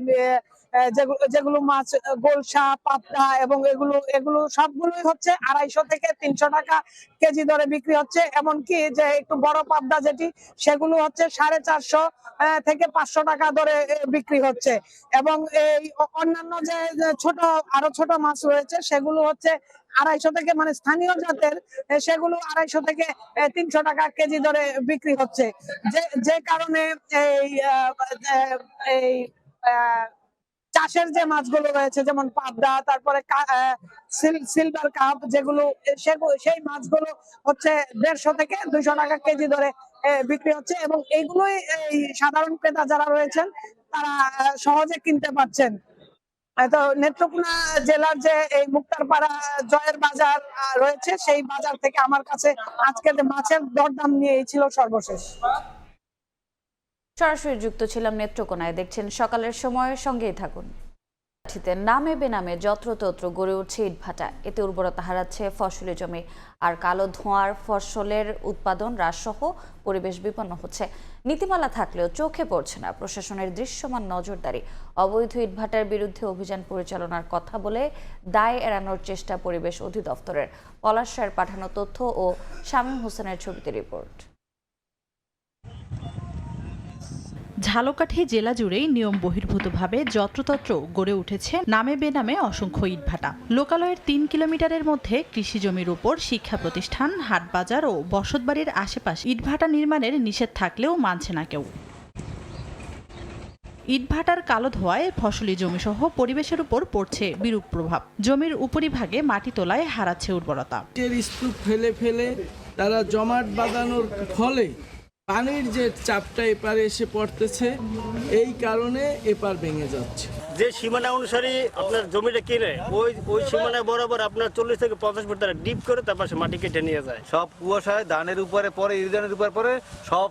যেগুলো মাছ গোলসা, পাবদা এবং এগুলো সবগুলোই হচ্ছে ২৫০ থেকে ৩০০ টাকা কেজি দরে বিক্রি হচ্ছে। এমনকি যে একটু বড় পাবদা যেটি সেগুলো হচ্ছে ৪৫০ থেকে ৫০০ টাকা দরে বিক্রি হচ্ছে। এবং এই অন্যান্য যে আরো ছোট মাছ রয়েছে সেগুলো হচ্ছে ২৫০ থেকে, মানে স্থানীয় জাতের, সেগুলো ২৫০ থেকে ৩০০ টাকা কেজি দরে বিক্রি হচ্ছে। যে কারণে এই চাষের যে মাছগুলো রয়েছে যেমন পাবদা, তারপরে সিলভার কাপ, যেগুলো সেই মাছগুলো হচ্ছে ১৫০ থেকে ২০০ টাকা কেজি ধরে বিক্রি হচ্ছে এবং এইগুলোই সাধারণ ক্রেতা যারা রয়েছেন তারা সহজে কিনতে পারছেন। তো নেত্রকোনা জেলার যে এই মুক্তারপাড়া জয়ের বাজার রয়েছে, সেই বাজার থেকে আমার কাছে আজকে যে মাছের দরদাম নিয়ে এই ছিল সর্বশেষ। সরাসরি যুক্ত ছিলাম নেত্রকোনায়। দেখছেন সকালের সময়, সঙ্গেই থাকুন। নামে বেনামে যত্রতত্র গড়ে উঠছে ইটভাটা, এতে উর্বরতা হারাচ্ছে ফসলি জমি, আর কালো ধোঁয়ার ফসলের উৎপাদন হ্রাসসহ পরিবেশ বিপন্ন হচ্ছে। নীতিমালা থাকলেও চোখে পড়ছে না প্রশাসনের দৃশ্যমান নজরদারি। অবৈধ ইটভাটার বিরুদ্ধে অভিযান পরিচালনার কথা বলে দায় এড়ানোর চেষ্টা পরিবেশ অধিদপ্তরের। পলাশ রায়ের পাঠানো তথ্য ও শামীম হোসেনের ছবিতে রিপোর্ট। ঝালকাঠি জেলা জুড়েই নিয়ম বহির্ভূতভাবে যত্রতত্র গড়ে উঠেছে নামে বেনামে অসংখ্য ইটভাটা। লোকালয়ের ৩ কিলোমিটারের মধ্যে কৃষি জমির উপর শিক্ষা প্রতিষ্ঠান, হাটবাজার ও বসতবাড়ির আশেপাশে ইটভাটা নির্মাণের নিষেধ থাকলেও মানছে না কেউ। ইটভাটার কালো ধোঁয়ায় ফসলি জমিসহ পরিবেশের উপর পড়ছে বিরূপ প্রভাব। জমির উপরিভাগে মাটি তোলায় হারাচ্ছে উর্বরতা। স্তূপ ফেলে ফেলে তারা জমাট বাঁধানোর ফলে পানির যে চাপটা এপারে এসে পড়তেছে, এই কারণে এপার ভেঙে যাচ্ছে। যে সীমানা অনুসারে আপনার জমিটা কিনে ওই সীমানায় বরাবর আপনার 40 থেকে 50 ফুট তারা ডিপ করে তারপর সে মাটি কেটে নিয়ে যায়। সব কুয়াশায় ধানের উপরে পরে, ইরিধানের উপরে পরে সব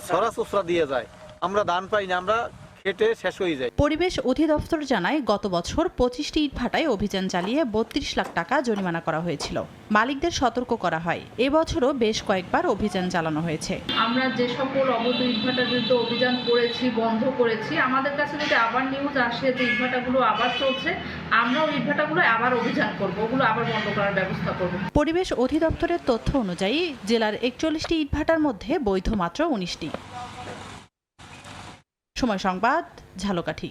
ছড়া দিয়ে যায়। আমরা ধান পাই না, আমরা খেটে শেষ হয়ে যায়। পরিবেশ অধিদপ্তর জানায়, গত বছর 25টি ইটভাটায় অভিযান চালিয়ে 32 লাখ টাকা জরিমানা করা হয়েছিল। মালিকদের সতর্ক করা হয়। এবছরও বেশ কয়েকবার অভিযান চালানো হয়েছে। আমরা যে সকল অবৈধ ইটভাটার বিরুদ্ধে অভিযান করেছি, বন্ধ করেছি, আমাদের কাছে যদি আবার নিউজ আসে যে ইটভাটাগুলো আবার চলছে, আমরাও ইটভাটাগুলো আবার অভিযান করব, ওগুলো আবার বন্ধ করার ব্যবস্থা করব। পরিবেশ অধিদপ্তরের তথ্য অনুযায়ী জেলার 41টি ইটভাটার মধ্যে বৈধ মাত্র 19টি। সময় সংবাদ, ঝালকাঠি।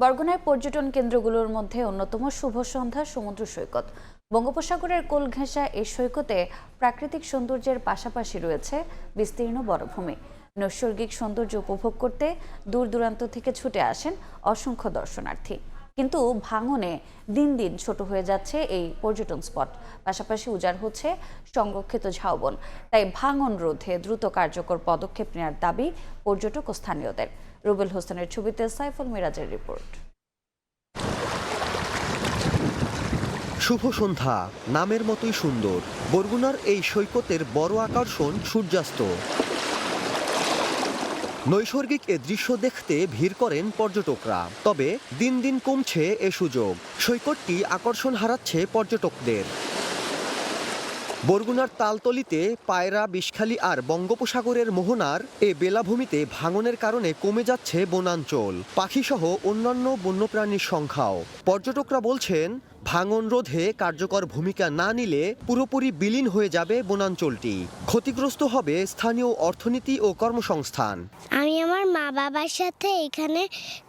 বরগুনায় পর্যটন কেন্দ্রগুলোর মধ্যে অন্যতম শুভ সন্ধ্যা সমুদ্র সৈকত। বঙ্গোপসাগরের কোল ঘেঁষা এই সৈকতে প্রাকৃতিক সৌন্দর্যের পাশাপাশি রয়েছে বিস্তীর্ণ বনভূমি। নৈসর্গিক সৌন্দর্য উপভোগ করতে দূর দূরান্ত থেকে ছুটে আসেন অসংখ্য দর্শনার্থী। কিন্তু ভাঙনে দিন দিন ছোট হয়ে যাচ্ছে এই পর্যটন স্পট, পাশাপাশি উজাড় হচ্ছে সংরক্ষিত ঝাউবন। তাই ভাঙন রোধে দ্রুত কার্যকর পদক্ষেপ নেওয়ার দাবি পর্যটক ও স্থানীয়দের। রুবেল হোসেনের ছবিতে সাইফুল মিরাজের রিপোর্ট। শুভ সন্ধ্যা, নামের মতোই সুন্দর। বরগুনার এই সৈকতের বড় আকর্ষণ সূর্যাস্ত। নৈসর্গিক এ দৃশ্য দেখতে ভিড় করেন পর্যটকরা। তবে দিন দিন কমছে এ সুযোগ। সৈকতটি আকর্ষণ হারাচ্ছে পর্যটকদের। বরগুনার তালতলিতে পায়রা, বিষখালী আর বঙ্গোপসাগরের মোহনার এ বেলাভূমিতে ভাঙনের কারণে কমে যাচ্ছে বনাঞ্চল, পাখিসহ অন্যান্য বন্যপ্রাণীর সংখ্যাও। পর্যটকরা বলছেন, ভাঙন রোধে কার্যকর ভূমিকা না নিলে পুরোপুরি বিলীন হয়ে যাবে বনাঞ্চলটি। ক্ষতিগ্রস্ত হবে স্থানীয় অর্থনীতি ও কর্মসংস্থান। আমি আমার মা বাবার সাথে এখানে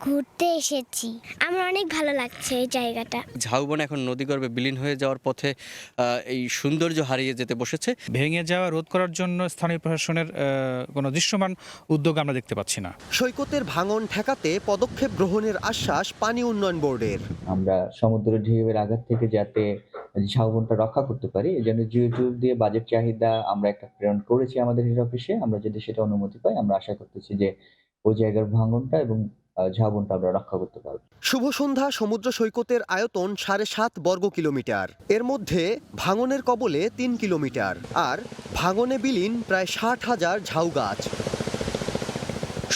ঘুরতে এসেছি, আমার অনেক ভালো লাগছে এই জায়গাটা। ঝাউবন এখন নদীগর্ভে বিলীন হয়ে যাওয়ার পথে এই সৌন্দর্য হারিয়ে যেতে বসেছে। ভেঙে যাওয়া রোধ করার জন্য স্থানীয় প্রশাসনের কোনো দৃশ্যমান উদ্যোগ আমরা দেখতে পাচ্ছি না। সৈকতের ভাঙন ঠেকাতে পদক্ষেপ গ্রহণের আশ্বাস পানি উন্নয়ন বোর্ডের। আমরা সমুদ্রের ঢেউয়ের আঘাত থেকে যাতে ঝাউবনটা রক্ষা করতে পারি, এই জন্য জিও2 দিয়ে বাজেট চাহিদা আমরা একটা প্রেরণ করেছি আমাদের হেড অফিসে। আমরা যদি সেটা অনুমতি পাই, আমরা আশা করতেছি যে ওই জায়গার ভাঙনটা এবং ঝাউবনটা আমরা রক্ষা করতে পারব। শুভ সন্ধ্যা সমুদ্র সৈকতের আয়তন 7.5 বর্গ কিলোমিটার। এর মধ্যে ভাঙনের কবলে 3 কিলোমিটার আর ভাঙনে বিলীন প্রায় 60,000 ঝাউ গাছ।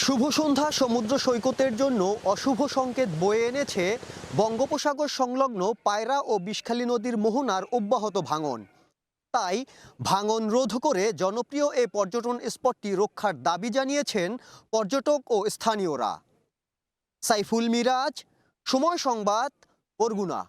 শুভ সন্ধ্যা সমুদ্র সৈকতের জন্য অশুভ সংকেত বয়ে এনেছে বঙ্গোপসাগর সংলগ্ন পায়রা ও বিষখালী নদীর মোহনার অব্যাহত ভাঙন। তাই ভাঙন রোধ করে জনপ্রিয় এই পর্যটন স্পটটি রক্ষার দাবি জানিয়েছেন পর্যটক ও স্থানীয়রা। সাইফুল মিরাজ, সময় সংবাদ, বরগুনা।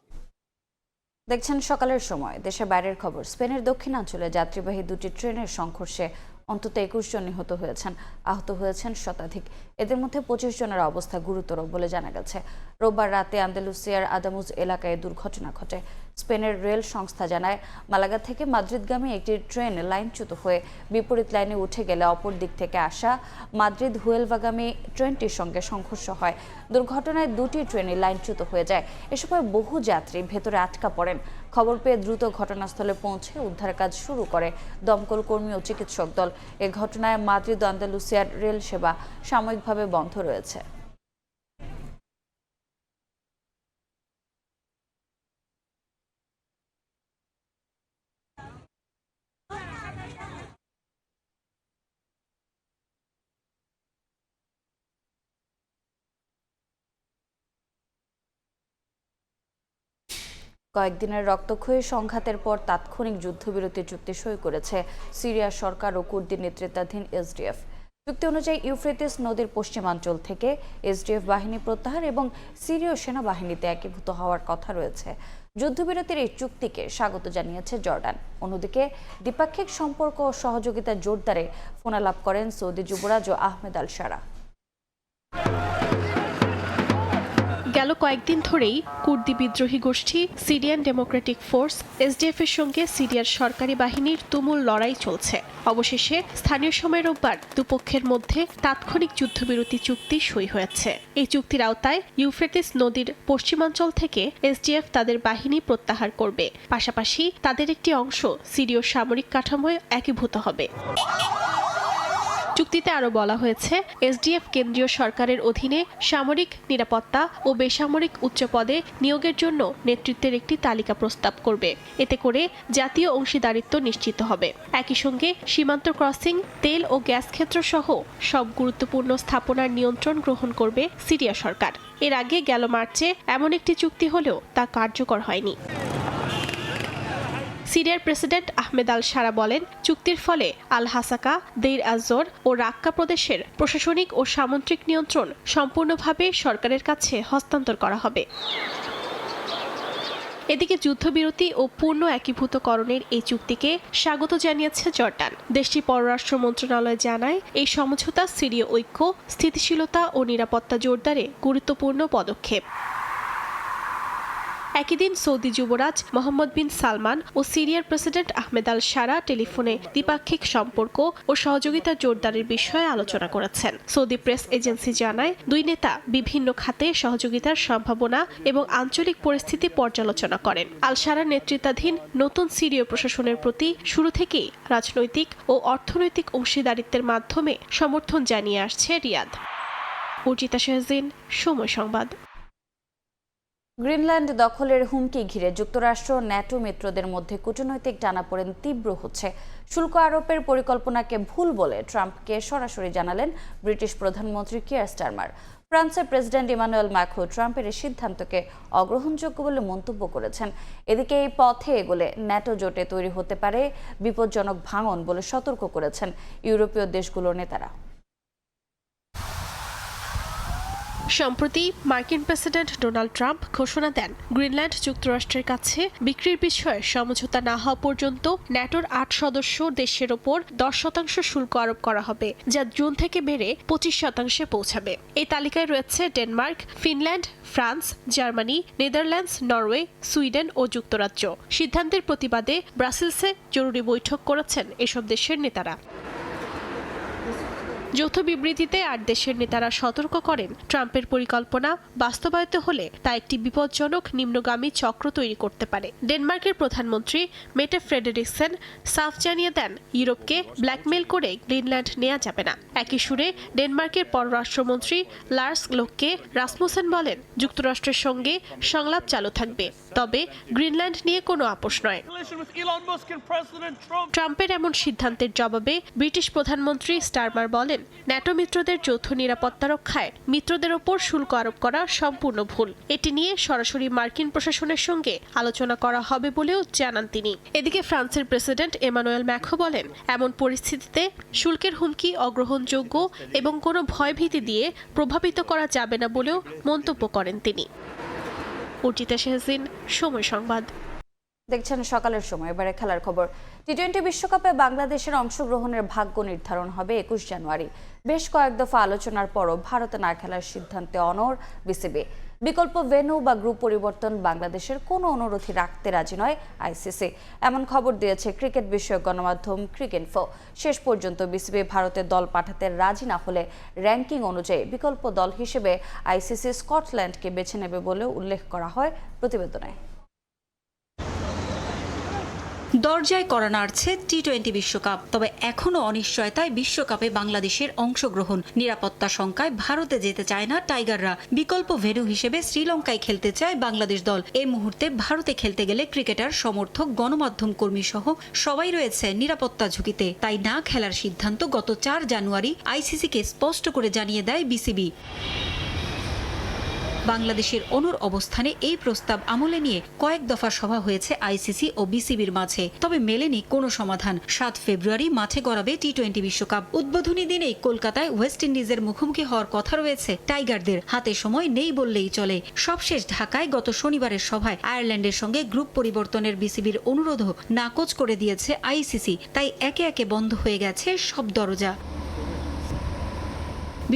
দেখছেন সকালের সময়। দেশের বাইরের খবর। স্পেনের দক্ষিণাঞ্চলে যাত্রীবাহী দুটি ট্রেনের সংঘর্ষে অন্তত 21 জন নিহত হয়েছেন, আহত হয়েছেন শতাধিক। এদের মধ্যে 25 জনের অবস্থা গুরুতর বলে জানা গেছে। রোববার রাতে আন্দালুসিয়ার আদামুজ এলাকায় দুর্ঘটনা ঘটে। স্পেনের রেল সংস্থা জানায়, মালাগা থেকে মাদ্রিদগামী একটি ট্রেন লাইনচ্যুত হয়ে বিপরীত লাইনে উঠে গেলে অপর দিক থেকে আসা মাদ্রিদ হুয়েলভাগামী ট্রেনটির সঙ্গে সংঘর্ষ হয়। দুর্ঘটনায় দুটি ট্রেনই লাইনচ্যুত হয়ে যায়। এ সময় বহু যাত্রী ভেতরে আটকা পড়েন। খবর পেয়ে দ্রুত ঘটনাস্থলে পৌঁছে উদ্ধার কাজ শুরু করে দমকল কর্মী ও চিকিৎসক দল। এ ঘটনায় মাদ্রিদ ও আন্দালুসিয়ার রেল সেবা সাময়িকভাবে বন্ধ রয়েছে। কয়েকদিনের রক্তক্ষয়ী সংঘাতের পর তাৎক্ষণিক যুদ্ধবিরতি চুক্তি সই করেছে সিরিয়ার সরকার ও কুর্দি নেতৃত্বাধীন এসডিএফ। চুক্তি অনুযায়ী ইউফ্রেটিস নদীর পশ্চিমাঞ্চল থেকে এসডিএফ বাহিনী প্রত্যাহার এবং সিরীয় সেনাবাহিনীতে একীভূত হওয়ার কথা রয়েছে। যুদ্ধবিরতির এই চুক্তিকে স্বাগত জানিয়েছে জর্ডান। অন্যদিকে দ্বিপাক্ষিক সম্পর্ক ও সহযোগিতা জোরদারে ফোনালাপ করেন সৌদি যুবরাজ আহমেদ আল শারা। গেল কয়েকদিন ধরেই কুর্দি বিদ্রোহী গোষ্ঠী সিরিয়ান ডেমোক্রেটিক ফোর্স এসডিএফ এর সঙ্গে সিরিয়ার সরকারি বাহিনীর তুমুল লড়াই চলছে। অবশেষে স্থানীয় সময় রোববার দুপক্ষের মধ্যে তাৎক্ষণিক যুদ্ধবিরতি চুক্তি সই হয়েছে। এই চুক্তির আওতায় ইউফ্রেটিস নদীর পশ্চিমাঞ্চল থেকে এসডিএফ তাদের বাহিনী প্রত্যাহার করবে, পাশাপাশি তাদের একটি অংশ সিরীয় সামরিক কাঠামোয় একীভূত হবে। চুক্তিতে আরও বলা হয়েছে, এসডিএফ কেন্দ্রীয় সরকারের অধীনে সামরিক, নিরাপত্তা ও বেসামরিক উচ্চ পদে নিয়োগের জন্য নেতৃত্বের একটি তালিকা প্রস্তাব করবে। এতে করে জাতীয় অংশীদারিত্ব নিশ্চিত হবে। একই সঙ্গে সীমান্ত ক্রসিং, তেল ও গ্যাস ক্ষেত্র সহ সব গুরুত্বপূর্ণ স্থাপনার নিয়ন্ত্রণ গ্রহণ করবে সিরিয়া সরকার। এর আগে গেল মার্চে এমন একটি চুক্তি হলেও তা কার্যকর হয়নি। সিরিয়ার প্রেসিডেন্ট আহমেদ আল শারা বলেন, চুক্তির ফলে আল হাসাকা, দেইর আজ-জোর ও রাক্কা প্রদেশের প্রশাসনিক ও সামন্ত্রিক নিয়ন্ত্রণ সম্পূর্ণভাবে সরকারের কাছে হস্তান্তর করা হবে। এদিকে যুদ্ধবিরতি ও পূর্ণ একীভূতকরণের এই চুক্তিকে স্বাগত জানিয়েছে জর্ডান। দেশটির পররাষ্ট্র মন্ত্রণালয় জানায়, এই সমঝোতা সিরীয় ঐক্য, স্থিতিশীলতা ও নিরাপত্তা জোরদারে গুরুত্বপূর্ণ পদক্ষেপ। একই দিন সৌদি যুবরাজ মোহাম্মদ বিন সালমান ও সিরিয়ার প্রেসিডেন্ট আহমেদ আল শারা টেলিফোনে দ্বিপাক্ষিক সম্পর্ক ও সহযোগিতা জোরদারের বিষয়ে আলোচনা করেছেন। সৌদি প্রেস এজেন্সি জানায়, দুই নেতা বিভিন্ন খাতে সহযোগিতার সম্ভাবনা এবং আঞ্চলিক পরিস্থিতি পর্যালোচনা করেন। আল শারার নেতৃত্বাধীন নতুন সিরীয় প্রশাসনের প্রতি শুরু থেকেই রাজনৈতিক ও অর্থনৈতিক অংশীদারিত্বের মাধ্যমে সমর্থন জানিয়ে আসছে রিয়াদ। উর্জিতা শাহজিন, সময় সংবাদ। গ্রিনল্যান্ড দখলের হুমকি ঘিরে যুক্তরাষ্ট্র ও ন্যাটো মিত্রদের মধ্যে কূটনৈতিক টানাপোড়েন তীব্র হচ্ছে। শুল্ক আরোপের পরিকল্পনাকে ভুল বলে ট্রাম্পকে সরাসরি জানালেন ব্রিটিশ প্রধানমন্ত্রী কিয়ার স্টারমার। ফ্রান্সের প্রেসিডেন্ট ইমানুয়েল ম্যাক্রো ট্রাম্পের এই সিদ্ধান্তকে অগ্রহণযোগ্য বলে মন্তব্য করেছেন। এদিকে এই পথে এগোলে ন্যাটো জোটে তৈরি হতে পারে বিপজ্জনক ভাঙন বলে সতর্ক করেছেন ইউরোপীয় দেশগুলোর নেতারা। সম্প্রতি মার্কিন প্রেসিডেন্ট ডোনাল্ড ট্রাম্প ঘোষণা দেন, গ্রিনল্যান্ড যুক্তরাষ্ট্রের কাছে বিক্রির বিষয়ে সমঝোতা না হওয়া পর্যন্ত ন্যাটোর ৮ সদস্য দেশের ওপর 10% শুল্ক আরোপ করা হবে, যা জুন থেকে বেড়ে 25% পৌঁছাবে। এই তালিকায় রয়েছে Denmark, Finland, France, Germany, Netherlands, Norway, Sweden ও যুক্তরাজ্য। সিদ্ধান্তের প্রতিবাদে ব্রাসেলসে জরুরি বৈঠক করেছেন এসব দেশের নেতারা। যৌথ বিবৃতিতে ৮ দেশের নেতারা সতর্ক করেন, ট্রাম্পের পরিকল্পনা বাস্তবায়িত হলে তা একটি বিপজ্জনক নিম্নগামী চক্র তৈরি করতে পারে। ডেনমার্কের প্রধানমন্ত্রী মেটে ফ্রেডেরিকসেন সাফ জানিয়ে দেন, ইউরোপকে ব্ল্যাকমেল করে গ্রিনল্যান্ড নেওয়া যাবে না। একই সুরে ডেনমার্কের পররাষ্ট্রমন্ত্রী লার্স গ্লোককে রাসমুসেন বলেন, যুক্তরাষ্ট্রের সঙ্গে সংলাপ চালু থাকবে, তবে গ্রিনল্যান্ড নিয়ে কোনো আপোষ নয়। ট্রাম্পের এমন সিদ্ধান্তের জবাবে ব্রিটিশ প্রধানমন্ত্রী স্টারমার বলেন, ন্যাটো মিত্রদের যৌথ নিরাপত্তা রক্ষায় মিত্রদের ওপর শুল্ক আরোপ করা সম্পূর্ণ ভুল। এটি নিয়ে সরাসরি মার্কিন প্রশাসনের সঙ্গে আলোচনা করা হবে বলেও জানান তিনি। এদিকে ফ্রান্সের প্রেসিডেন্ট এমানুয়েল ম্যাক্রো বলেন, এমন পরিস্থিতিতে শুল্কের হুমকি অগ্রহণযোগ্য এবং কোনো ভয়ভীতি দিয়ে প্রভাবিত করা যাবে না বলেও মন্তব্য করেন তিনি। উর্জিতা শাহজিন, সময় সংবাদ। দেখছেন সকালের সময়। এবারে খেলার খবর। টি-20 বিশ্বকাপে বাংলাদেশের অংশগ্রহণের ভাগ্য নির্ধারণ হবে 21 জানুয়ারি। বেশ কয়েক দফা আলোচনার পরও ভারতে না খেলার সিদ্ধান্তে অনড় বিসিবি। বিকল্প ভেন্যু বা গ্রুপ পরিবর্তন বাংলাদেশের কোনো অনুরোধই রাখতে রাজি নয় আইসিসি, এমন খবর দিয়েছে ক্রিকেট বিষয়ক গণমাধ্যম ক্রিকইনফো। শেষ পর্যন্ত বিসিবি ভারতের দল পাঠাতে রাজি না হলে র্যাঙ্কিং অনুযায়ী বিকল্প দল হিসেবে আইসিসি স্কটল্যান্ডকে বেছে নেবে বলেও উল্লেখ করা হয় প্রতিবেদনে। দরজায় কড়া নাড়ছে টি-20 বিশ্বকাপ, তবে এখনও অনিশ্চয়তায় বিশ্বকাপে বাংলাদেশের অংশগ্রহণ। নিরাপত্তা শঙ্কায় ভারতে যেতে চায় না টাইগাররা। বিকল্প ভেন্যু হিসেবে শ্রীলঙ্কায় খেলতে চায় বাংলাদেশ দল। এই মুহূর্তে ভারতে খেলতে গেলে ক্রিকেটার, সমর্থক, গণমাধ্যম কর্মী সহ সবাই রয়েছে নিরাপত্তা ঝুঁকিতে। তাই না খেলার সিদ্ধান্ত গত 4 জানুয়ারি আইসিসিকে স্পষ্ট করে জানিয়ে দেয় বিসিবি। বাংলাদেশের অনুর অবস্থানে এই প্রস্তাব আমলে নিয়ে কয়েক দফা সভা হয়েছে আইসিসি ও বিসিবির মাঝে, তবে মেলেনি কোনো সমাধান। 7 ফেব্রুয়ারি মাঠে গড়াবে টি-20 বিশ্বকাপ। উদ্বোধনী দিনেই কলকাতায় ওয়েস্ট ইন্ডিজের মুখোমুখি হওয়ার কথা রয়েছে টাইগারদের, হাতে সময় নেই বললেই চলে। সবশেষ ঢাকায় গত শনিবারের সভায় আয়ারল্যান্ডের সঙ্গে গ্রুপ পরিবর্তনের বিসিবির অনুরোধও নাকচ করে দিয়েছে আইসিসি, তাই একে একে বন্ধ হয়ে গেছে সব দরজা।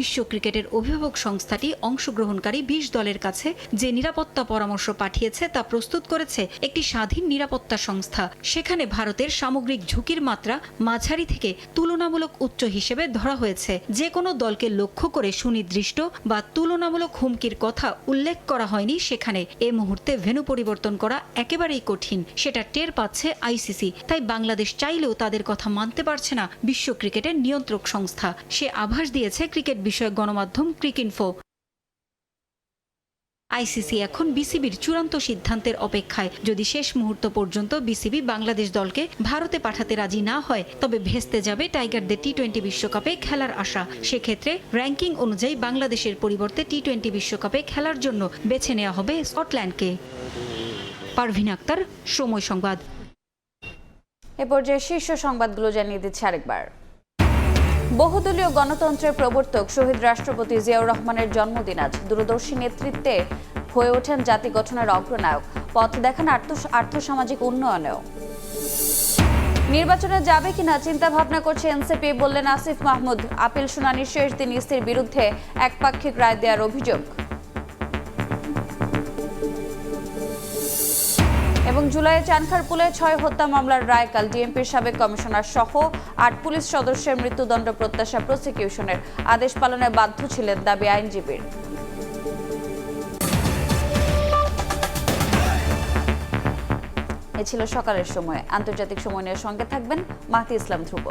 বিশ্ব ক্রিকেটের অভিভাবক সংস্থাটি অংশগ্রহণকারী 20 দলের কাছে যে নিরাপত্তা পরামর্শ পাঠিয়েছে তা প্রস্তুত করেছে একটি স্বাধীন নিরাপত্তা সংস্থা। সেখানে ভারতের সামগ্রিক ঝুঁকির মাত্রা মাঝারি থেকে তুলনামূলক উচ্চ হিসেবে ধরা হয়েছে। যে কোনো দলকে লক্ষ্য করে সুনির্দিষ্ট বা তুলনামূলক হুমকির কথা উল্লেখ করা হয়নি সেখানে। এ মুহূর্তে ভেন্যু পরিবর্তন করা একেবারেই কঠিন, সেটা টের পাচ্ছে আইসিসি। তাই বাংলাদেশ চাইলেও তাদের কথা মানতে পারছে না বিশ্ব ক্রিকেটের নিয়ন্ত্রক সংস্থা। সে আভাস দিয়েছে ক্রিকেট বিষয়ক গণমাধ্যম ক্রিকইনফো। আইসিসি এখন বিসিবির চূড়ান্ত সিদ্ধান্তের অপেক্ষায়। যদি শেষ মুহূর্ত পর্যন্ত বিসিবি বাংলাদেশ দলকে ভারতে পাঠাতে রাজি না হয়, তবে ভেস্তে যাবে টাইগারদের টি-20 বিশ্বকাপে খেলার আশা। সেক্ষেত্রে র্যাঙ্কিং অনুযায়ী বাংলাদেশের পরিবর্তে টি-20 বিশ্বকাপে খেলার জন্য বেছে নেওয়া হবে স্কটল্যান্ডকে। পারভিন আক্তার, সময় সংবাদ। এ পর্যায়ে শীর্ষ সংবাদগুলো জানিয়ে দিচ্ছে আরেকবার। বহুদলীয় গণতন্ত্রের প্রবর্তক শহীদ রাষ্ট্রপতি জিয়াউর রহমানের জন্মদিন আজ। দূরদর্শী নেতৃত্বে হয়ে ওঠেন জাতি গঠনের অগ্রনায়ক, পথ দেখান আর্থসামাজিক উন্নয়নেও। নির্বাচনে যাবে কিনা চিন্তা ভাবনা করছে এনসিপি, বললেন আসিফ মাহমুদ। আপিল শুনানির শেষ দিন ইসির বিরুদ্ধে একপাক্ষিক রায় দেওয়ার অভিযোগ। এবং জুলাইয়ে চানখারপুলে 6 হত্যা মামলার রায় কাল। ডিএমপির সাবেক কমিশনার সহ 8 পুলিশ সদস্যের মৃত্যুদণ্ড প্রত্যাশা প্রসিকিউশনের। আদেশ পালনে বাধ্য ছিলেন দাবি আইনজীবীর। এ ছিল সকালের সময়। আন্তর্জাতিক সময় নিয়ে সঙ্গে থাকবেন মাহতি ইসলাম ধ্রুব।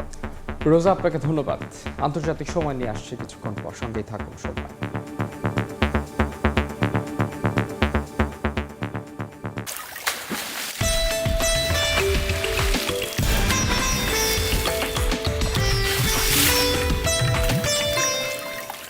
রোজা, আপনাকে ধন্যবাদ। আন্তর্জাতিক সময় নিয়ে আসছে কিছুক্ষণ পর, সঙ্গেই থাকুন সবাই।